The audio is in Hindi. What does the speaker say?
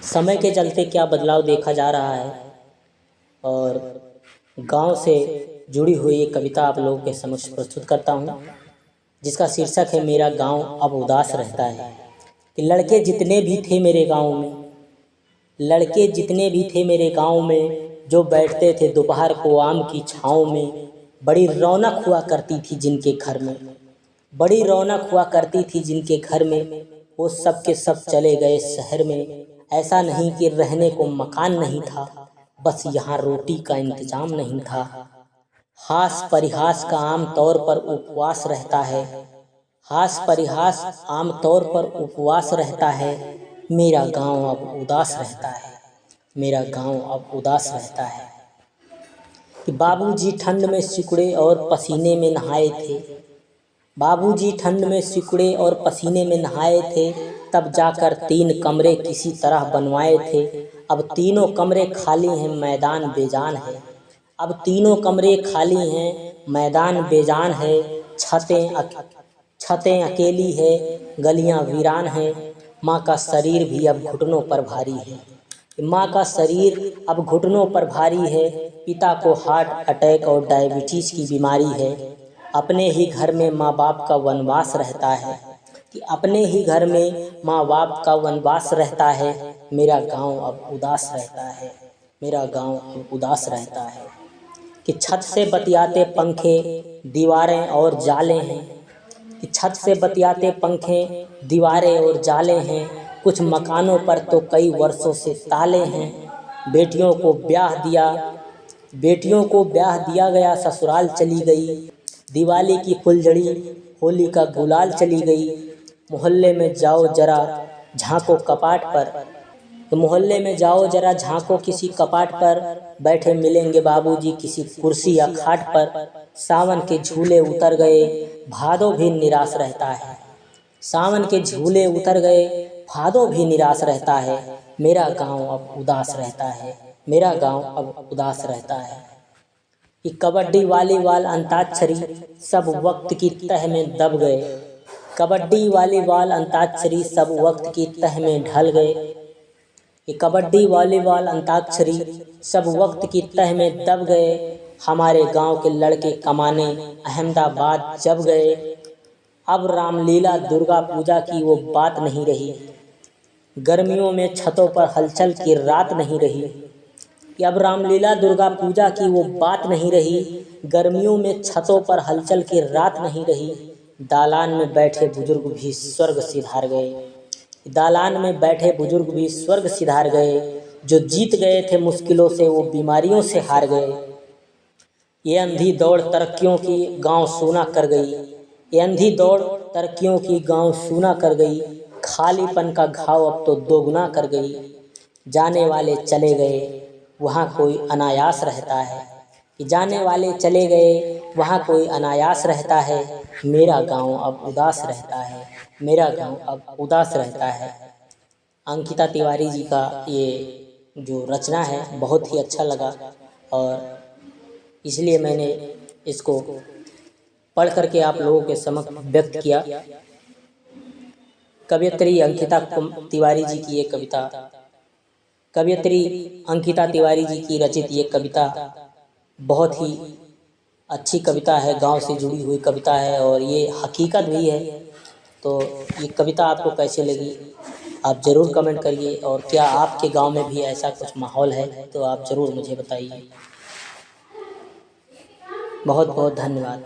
समय के चलते क्या बदलाव देखा जा रहा है और गांव से जुड़ी हुई एक कविता आप लोगों के समक्ष प्रस्तुत करता हूं, जिसका शीर्षक है मेरा गांव अब उदास रहता है। कि लड़के जितने भी थे मेरे गांव में, लड़के जितने भी थे मेरे गांव में, जो बैठते थे दोपहर को आम की छाँव में, बड़ी रौनक हुआ करती थी जिनके घर में, बड़ी रौनक हुआ करती थी जिनके घर में, वो सब के सब चले गए शहर में। ऐसा नहीं कि रहने को मकान नहीं था, बस यहाँ रोटी का इंतजाम नहीं था। हास परिहास का आम तौर पर उपवास रहता है, हास परिहास आम तौर पर उपवास रहता है। मेरा गांव अब उदास रहता है, मेरा गांव अब उदास रहता है। कि बाबूजी ठंड में सिकुड़े और पसीने में नहाए थे, बाबूजी ठंड में सिकुड़े और पसीने में नहाए थे, तब जाकर 3 कमरे किसी तरह बनवाए थे। अब तीनों कमरे खाली हैं, मैदान बेजान है, अब तीनों कमरे खाली हैं, मैदान बेजान है। छतें अकेली है, गलियां वीरान है। माँ का शरीर भी अब घुटनों पर भारी है, माँ का शरीर अब घुटनों पर भारी है। पिता को हार्ट अटैक और डायबिटीज़ की बीमारी है। अपने ही घर में माँ बाप का वनवास रहता है, कि अपने ही घर में माँ बाप का वनवास रहता है। मेरा गांव अब उदास रहता है, मेरा गांव अब उदास रहता है। कि छत से बतियाते पंखे दीवारें और जाले हैं, कि छत से बतियाते पंखे दीवारें और जाले हैं। कुछ मकानों पर तो कई वर्षों से ताले हैं। बेटियों को ब्याह दिया, बेटियों को ब्याह दिया गया, ससुराल चली गई। दिवाली की फुलझड़ी होली का गुलाल चली गई। मोहल्ले में जाओ जरा झांको कपाट पर, तो मोहल्ले में जाओ जरा झांको किसी कपाट पर, बैठे मिलेंगे बाबूजी किसी कुर्सी या खाट पर। सावन के झूले उतर गए, भादों भी निराश रहता है, सावन के झूले उतर गए, भादों भी निराश रहता है। मेरा गांव अब उदास रहता है, मेरा गांव अब उदास रहता है। कि कबड्डी वॉलीबॉल अंताक्षरी सब वक्त की तह में दब गए, कबड्डी वॉलीबॉल अंताक्षरी सब वक्त की तह में ढल गए। कि कबड्डी वॉलीबॉल अंताक्षरी सब वक्त की तह में दब गए। हमारे गांव के लड़के कमाने अहमदाबाद जब गए। अब रामलीला दुर्गा पूजा की वो बात नहीं रही, गर्मियों में छतों पर हलचल की रात नहीं रही। कि अब रामलीला दुर्गा पूजा की वो बात नहीं रही, गर्मियों में छतों पर हलचल की रात नहीं रही। दालान में बैठे बुजुर्ग भी स्वर्ग सिधार गए, दालान में बैठे बुजुर्ग भी स्वर्ग सिधार गए। जो जीत गए थे मुश्किलों से वो बीमारियों से हार गए। ये अंधी दौड़ तरक्कियों की गांव सूना कर गई, ये अंधी दौड़ तरक्कियों की गांव सूना कर गई। खालीपन का घाव अब तो दोगुना कर गई। जाने वाले चले गए वहाँ कोई अनायास रहता है, कि जाने वाले चले गए वहाँ कोई अनायास रहता है। मेरा गांव अब उदास रहता है, मेरा गांव अब उदास रहता है। अंकिता तिवारी जी का ये जो रचना है बहुत ही अच्छा लगा और इसलिए मैंने इसको पढ़ करके आप लोगों के समक्ष व्यक्त किया। कवयित्री अंकिता तिवारी जी की ये कविता, कवयित्री अंकिता तिवारी जी की रचित ये कविता बहुत ही अच्छी कविता है, गांव से जुड़ी हुई कविता है और ये हकीकत भी है। तो ये कविता आपको कैसे लगी आप ज़रूर कमेंट करिए, और क्या आपके गांव में भी ऐसा कुछ माहौल है तो आप ज़रूर मुझे बताइए। बहुत बहुत धन्यवाद।